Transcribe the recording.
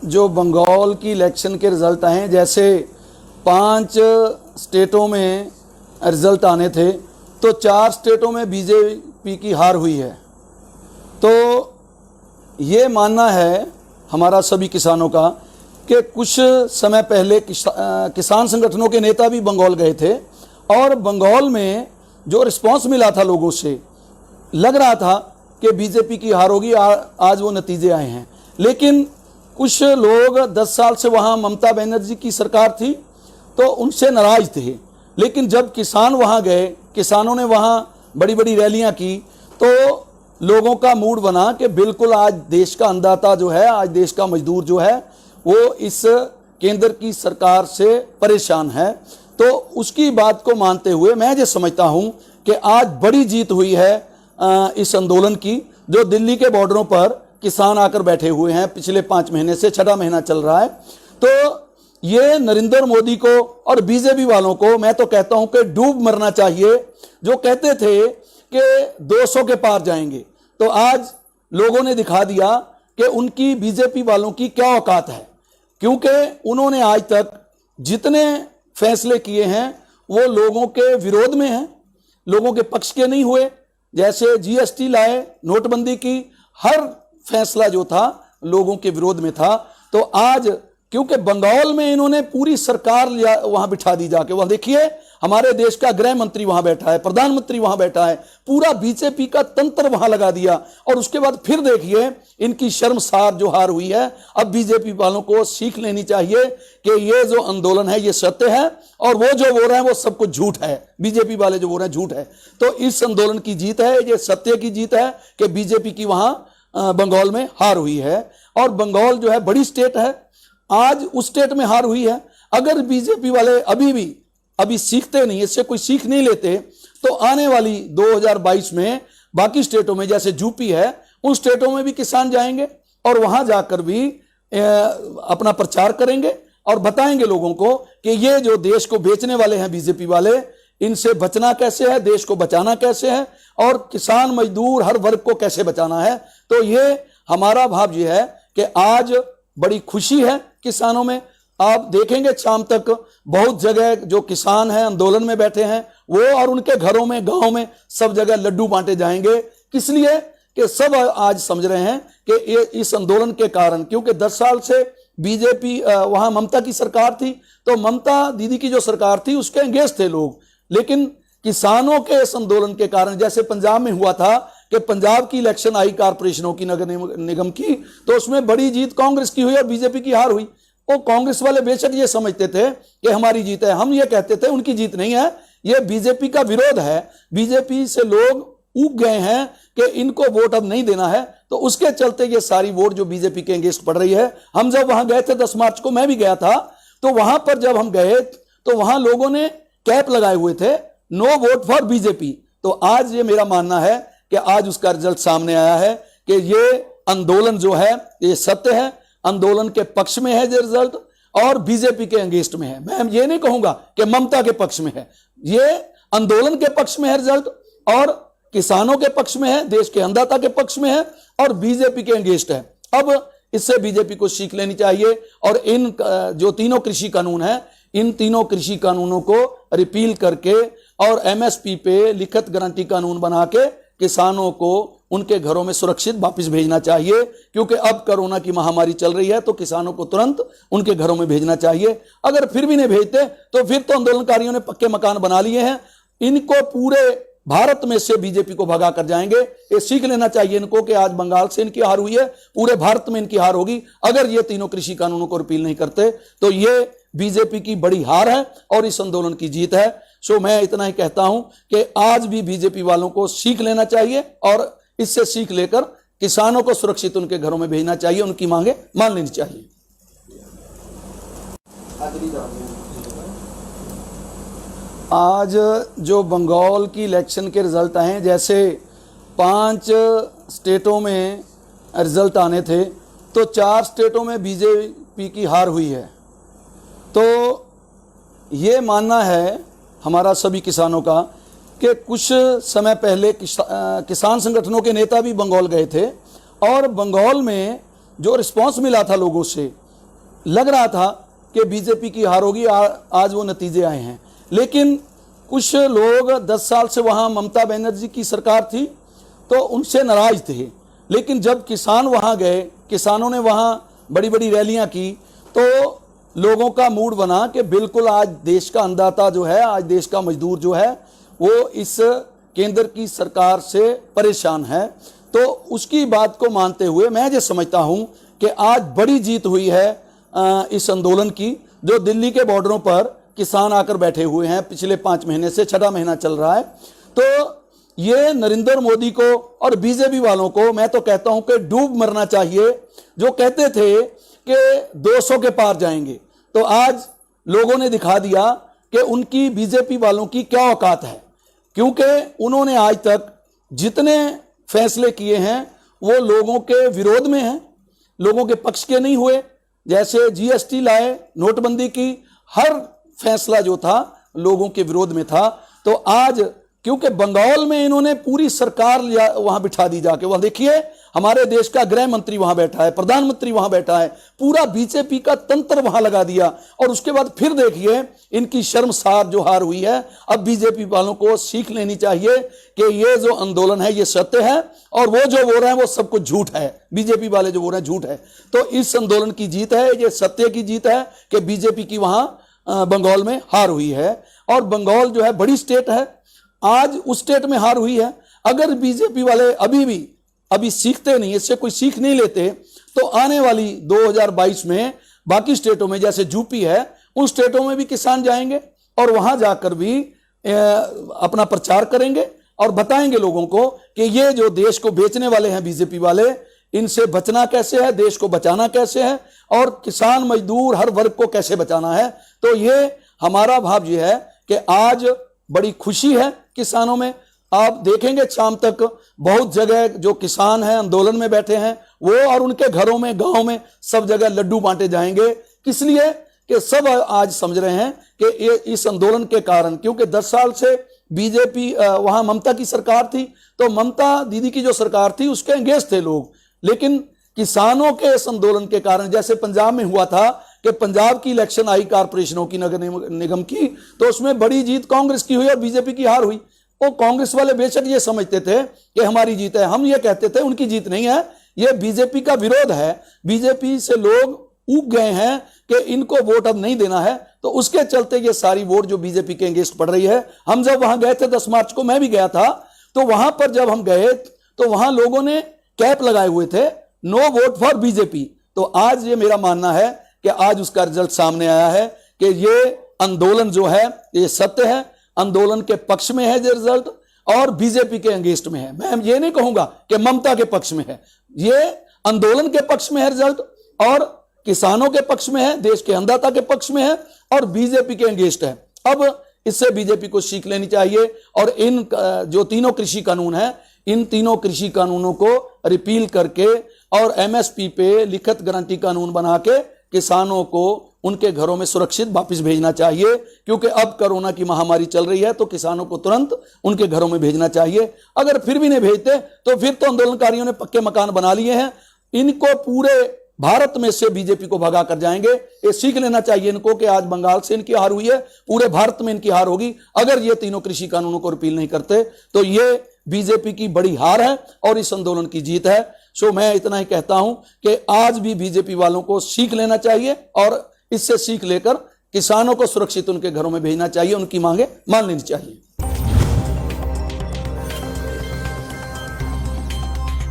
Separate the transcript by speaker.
Speaker 1: जो बंगाल की इलेक्शन के रिज़ल्ट आए हैं, जैसे 5 स्टेटों में रिज़ल्ट आने थे तो 4 स्टेटों में बीजेपी की हार हुई है। तो ये मानना है हमारा सभी किसानों का कि कुछ समय पहले किसान संगठनों के नेता भी बंगाल गए थे और बंगाल में जो रिस्पांस मिला था लोगों से, लग रहा था कि बीजेपी की हार होगी। आज वो नतीजे आए हैं। लेकिन कुछ लोग 10 साल से वहाँ ममता बनर्जी की सरकार थी तो उनसे नाराज थे, लेकिन जब किसान वहाँ गए, किसानों ने वहाँ बड़ी बड़ी रैलियाँ की तो लोगों का मूड बना कि बिल्कुल आज देश का अन्नदाता जो है, आज देश का मजदूर जो है वो इस केंद्र की सरकार से परेशान है। तो उसकी बात को मानते हुए मैं ये समझता हूँ कि आज बड़ी जीत हुई है इस आंदोलन की, जो दिल्ली के बॉर्डरों पर किसान आकर बैठे हुए हैं। पिछले 5 महीने से 6वां महीना चल रहा है। तो ये नरेंद्र मोदी को और बीजेपी वालों को मैं तो कहता हूं कि डूब मरना चाहिए। जो कहते थे कि 200 के पार जाएंगे, तो आज लोगों ने दिखा दिया कि उनकी बीजेपी वालों की क्या औकात है, क्योंकि उन्होंने आज तक जितने फैसले किए हैं वो लोगों के विरोध में हैं, लोगों के पक्ष के नहीं हुए। जैसे जीएसटी लाए, नोटबंदी की, हर फैसला जो था लोगों के विरोध में था। तो आज क्योंकि बंगाल में इन्होंने पूरी सरकार वहां बिठा दी जाके, वहां देखिए हमारे देश का गृह मंत्री वहां बैठा है, प्रधानमंत्री वहां बैठा है, पूरा बीजेपी का तंत्र वहां लगा दिया। और उसके बाद फिर देखिए इनकी शर्मसार जो हार हुई है। अब बीजेपी वालों को सीख लेनी चाहिए कि ये जो आंदोलन है ये सत्य है और वो जो बोल रहे हैं वो सब कुछ झूठ है। बीजेपी वाले जो बोल रहे हैं झूठ है। तो इस आंदोलन की जीत है, ये सत्य की जीत है कि बीजेपी की वहां बंगाल में हार हुई है। और बंगाल जो है बड़ी स्टेट है, आज उस स्टेट में हार हुई है। अगर बीजेपी वाले अभी सीखते नहीं, इससे कोई सीख नहीं लेते, तो आने वाली 2022 में बाकी स्टेटों में जैसे यूपी है, उन स्टेटों में भी किसान जाएंगे और वहां जाकर भी अपना प्रचार करेंगे और बताएंगे लोगों को कि ये जो देश को बेचने वाले हैं बीजेपी वाले, इनसे बचना कैसे है, देश को बचाना कैसे है और किसान मजदूर हर वर्ग को कैसे बचाना है। तो ये हमारा भाव ये है कि आज बड़ी खुशी है किसानों में। आप देखेंगे शाम तक बहुत जगह जो किसान हैं आंदोलन में बैठे हैं, वो और उनके घरों में, गांव में, सब जगह लड्डू बांटे जाएंगे। किस लिए? कि सब आज समझ रहे हैं कि इस आंदोलन के कारण, क्योंकि 10 साल से बीजेपी वहां ममता की सरकार थी, तो ममता दीदी की जो सरकार थी उसके एंगेज थे लोग। लेकिन किसानों के इस आंदोलन के कारण, जैसे पंजाब में हुआ था कि पंजाब की इलेक्शन आई कारपोरेशनों की, नगर निगम की, तो उसमें बड़ी जीत कांग्रेस की हुई और बीजेपी की हार हुई। वो कांग्रेस वाले बेशक ये समझते थे कि हमारी जीत है, हम ये कहते थे उनकी जीत नहीं है, ये बीजेपी का विरोध है। बीजेपी से लोग ऊब गए हैं कि इनको वोट अब नहीं देना है, तो उसके चलते ये सारी वोट जो बीजेपी के अगेंस्ट पड़ रही है। हम जब वहां गए थे 10 मार्च को, मैं भी गया था, तो वहां पर जब हम गए तो वहां लोगों ने कैप लगाए हुए थे, नो वोट फॉर बीजेपी। तो आज ये मेरा मानना है कि आज उसका रिजल्ट सामने आया है कि ये आंदोलन जो है ये सत्य है, आंदोलन के पक्ष में है ये रिजल्ट और बीजेपी के अगेंस्ट में है। मैं ये नहीं कहूंगा कि ममता के पक्ष में है, ये आंदोलन के पक्ष में है रिजल्ट और किसानों के पक्ष में है, देश के अन्नदाता के पक्ष में है और बीजेपी के अगेंस्ट है। अब इससे बीजेपी को सीख लेनी चाहिए और इन जो तीनों कृषि कानून है, इन तीनों कृषि कानूनों को रिपील करके और एमएसपी पे लिखित गारंटी कानून बना के किसानों को उनके घरों में सुरक्षित वापस भेजना चाहिए। क्योंकि अब कोरोना की महामारी चल रही है, तो किसानों को तुरंत उनके घरों में भेजना चाहिए। अगर फिर भी नहीं भेजते तो फिर तो आंदोलनकारियों ने पक्के मकान बना लिए हैं, इनको पूरे भारत में से बीजेपी को भगा कर जाएंगे। ये सीख लेना चाहिए इनको कि आज बंगाल से इनकी हार हुई है, पूरे भारत में इनकी हार होगी अगर ये तीनों कृषि कानूनों को रिपील नहीं करते। तो ये बीजेपी की बड़ी हार है और इस आंदोलन की जीत है। सो मैं इतना ही कहता हूं कि आज भी बीजेपी वालों को सीख लेना चाहिए और इससे सीख लेकर किसानों को सुरक्षित उनके घरों में भेजना चाहिए, उनकी मांगे मान लेनी चाहिए। आज जो बंगाल की इलेक्शन के रिजल्ट आए हैं, जैसे 5 स्टेटों में रिजल्ट आने थे तो 4 स्टेटों में बीजेपी की हार हुई है। तो ये मानना है हमारा सभी किसानों का कि कुछ समय पहले किसान संगठनों के नेता भी बंगाल गए थे और बंगाल में जो रिस्पांस मिला था लोगों से, लग रहा था कि बीजेपी की हार होगी, आज वो नतीजे आए हैं। लेकिन कुछ लोग 10 साल से वहाँ ममता बनर्जी की सरकार थी तो उनसे नाराज थे, लेकिन जब किसान वहाँ गए, किसानों ने वहाँ बड़ी बड़ी रैलियाँ की, तो लोगों का मूड बना कि बिल्कुल आज देश का अन्नदाता जो है, आज देश का मजदूर जो है, वो इस केंद्र की सरकार से परेशान है। तो उसकी बात को मानते हुए मैं ये समझता हूँ कि आज बड़ी जीत हुई है इस आंदोलन की। जो दिल्ली के बॉर्डरों पर किसान आकर बैठे हुए हैं, पिछले 5 महीने से 6वां महीना चल रहा है, तो ये नरेंद्र मोदी को और बीजेपी वालों को मैं तो कहता हूं कि डूब मरना चाहिए। जो कहते थे कि 200 के पार जाएंगे, तो आज लोगों ने दिखा दिया कि उनकी, बीजेपी वालों की क्या औकात है, क्योंकि उन्होंने आज तक जितने फैसले किए हैं वो लोगों के विरोध में हैं, लोगों के पक्ष के नहीं हुए। जैसे जीएसटी लाए, नोटबंदी की, हर फैसला जो था लोगों के विरोध में था। तो आज क्योंकि बंगाल में इन्होंने पूरी सरकार वहां बिठा दी जाके, वहां देखिए हमारे देश का गृह मंत्री वहां बैठा है, प्रधानमंत्री वहां बैठा है, पूरा बीजेपी का तंत्र वहां लगा दिया। और उसके बाद फिर देखिए इनकी शर्मसार जो हार हुई है। अब बीजेपी वालों को सीख लेनी चाहिए कि ये जो आंदोलन है ये सत्य है और वो जो बोल रहे हैं वो सब कुछ झूठ है, बीजेपी वाले जो बोल रहे हैं झूठ है। तो इस आंदोलन की जीत है, ये सत्य की जीत है कि बीजेपी की वहां बंगाल में हार हुई है। और बंगाल जो है बड़ी स्टेट है, आज उस स्टेट में हार हुई है। अगर बीजेपी वाले अभी सीखते नहीं, इससे कोई सीख नहीं लेते, तो आने वाली 2022 में बाकी स्टेटों में, जैसे यूपी है, उन स्टेटों में भी किसान जाएंगे और वहां जाकर भी अपना प्रचार करेंगे और बताएंगे लोगों को कि ये जो देश को बेचने वाले हैं बीजेपी वाले, इनसे बचना कैसे है, देश को बचाना कैसे है और किसान मजदूर हर वर्ग को कैसे बचाना है। तो ये हमारा भाव ये है कि आज बड़ी खुशी है किसानों में। आप देखेंगे शाम तक बहुत जगह जो किसान हैं आंदोलन में बैठे हैं, वो और उनके घरों में, गांव में, सब जगह लड्डू बांटे जाएंगे। किस लिए? कि सब आज समझ रहे हैं कि ये इस आंदोलन के कारण, क्योंकि 10 साल से बीजेपी वहां ममता की सरकार थी, तो ममता दीदी की जो सरकार थी उसके अंगेंस्ट थे लोग। लेकिन किसानों के इस आंदोलन के कारण, जैसे पंजाब में हुआ था कि पंजाब की इलेक्शन आई कारपोरेशनों की, नगर निगम की, तो उसमें बड़ी जीत कांग्रेस की हुई और बीजेपी की हार हुई। वो कांग्रेस वाले बेशक ये समझते थे कि हमारी जीत है, हम ये कहते थे उनकी जीत नहीं है, ये बीजेपी का विरोध है। बीजेपी से लोग ऊब गए हैं कि इनको वोट अब नहीं देना है, तो उसके चलते ये सारी वोट जो बीजेपी के अगेंस्ट पड़ रही है। हम जब वहां गए थे 10 मार्च को, मैं भी गया था, तो वहां पर जब हम गए तो वहां लोगों ने कैप लगाए हुए थे, नो वोट फॉर बीजेपी। तो आज ये मेरा मानना है कि आज उसका रिजल्ट सामने आया है कि ये आंदोलन जो है ये सत्य है, आंदोलन के पक्ष में है ये रिजल्ट और बीजेपी के अगेंस्ट में है। मैं ये नहीं कहूंगा कि ममता के पक्ष में है, ये आंदोलन के पक्ष में है रिजल्ट और किसानों के पक्ष में है, देश के अन्नदाता के पक्ष में है और बीजेपी के अगेंस्ट है। अब इससे बीजेपी को सीख लेनी चाहिए और इन जो तीनों कृषि कानून है, इन तीनों कृषि कानूनों को रिपील करके और एमएसपी पे लिखित गारंटी कानून बना के किसानों को उनके घरों में सुरक्षित वापस भेजना चाहिए। क्योंकि अब कोरोना की महामारी चल रही है, तो किसानों को तुरंत उनके घरों में भेजना चाहिए। अगर फिर भी नहीं भेजते तो फिर तो आंदोलनकारियों ने पक्के मकान बना लिए हैं, इनको पूरे भारत में से बीजेपी को भगा कर जाएंगे। ये सीख लेना चाहिए इनको कि आज बंगाल से इनकी हार हुई है, पूरे भारत में इनकी हार होगी अगर ये तीनों कृषि कानूनों को रिपील नहीं करते। तो ये बीजेपी की बड़ी हार है और इस आंदोलन की जीत है। सो मैं इतना ही कहता हूं कि आज भी बीजेपी वालों को सीख लेना चाहिए और इससे सीख लेकर किसानों को सुरक्षित उनके घरों में भेजना चाहिए, उनकी मांगे मान लेनी चाहिए।